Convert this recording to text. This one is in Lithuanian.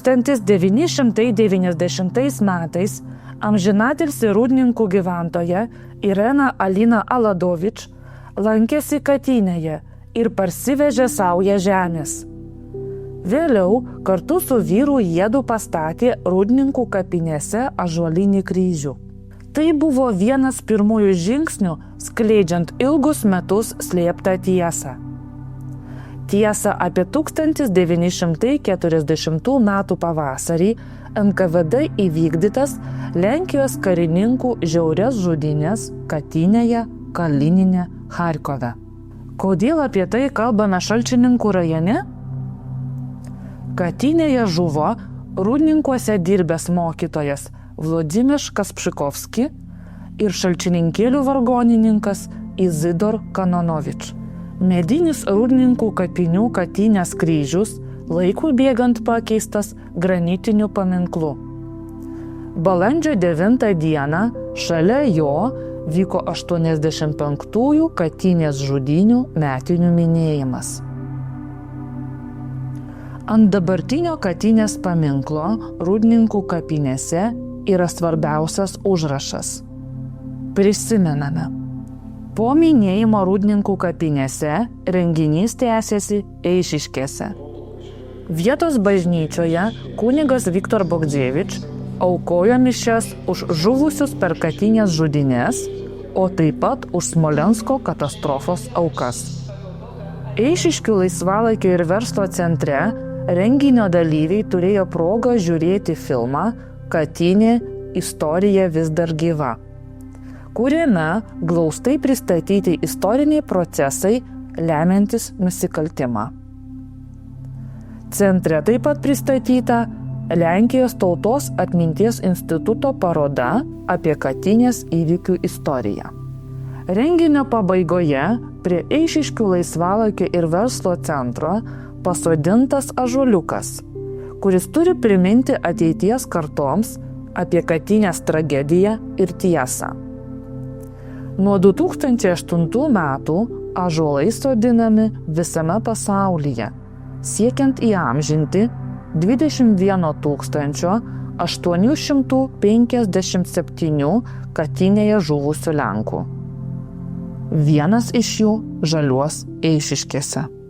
1990 metais amžinatilsį Rūdninkų gyventoja Irena Alina Aladovič lankėsi Katynėje ir parsivežė saują žemės. Vėliau kartu su vyru jiedu pastatė Rūdninkų kapinėse ąžuolinį kryžių. Tai buvo vienas pirmųjų žingsnių skleidžiant ilgus metus slėptą tiesą. Tiesa apie 1940 metų pavasarį NKVD įvykdytas Lenkijos karininkų žiaurias žudynės Katynėje, Kalininė, Charkove. Kodėl apie tai kalbame Šalčininkų rajone? Katynėje žuvo Rūdninkuose dirbęs mokytojas Vladimiras Kaspšikovski ir šalčininkėlių vargonininkas Izidor Kanonovič. Medinis Rūdninkų kapinių Katynės kryžius laikui bėgant pakeistas granitiniu paminklu. Balandžio 9 dieną šalia jo vyko 85-ųjų Katynės žudynių metinių minėjimas. Ant dabartinio Katynės paminklo Rūdninkų kapinėse yra svarbiausias užrašas. Prisimename. Po minėjimo Rūdninkų kapinėse renginys tęsėsi Eišiškėse. Vietos bažnyčioje kunigas Viktor Bogdzevič aukojo mišias už žuvusius per Katynės žudynes, o taip pat už Smolensko katastrofos aukas. Eišiškių laisvalaikio ir verslo centre renginio dalyviai turėjo progą žiūrėti filmą Katynė – istorija vis dar gyva, kuriame glaustai pristatyti istoriniai procesai lemiantis nusikaltimą. Centre taip pat pristatyta Lenkijos tautos atminties instituto paroda apie Katynės įvykių istoriją. Renginio pabaigoje prie Eišiškių laisvalaikio ir verslo centro pasodintas ąžuoliukas, kuris turi priminti ateities kartoms apie Katynės tragediją ir tiesą. Nuo 2008 metų ąžuolai sodinami visame pasaulyje, siekiant įamžinti 21 857 Katynėje žuvusių Lenkų. Vienas iš jų žaliuos Eišiškėse.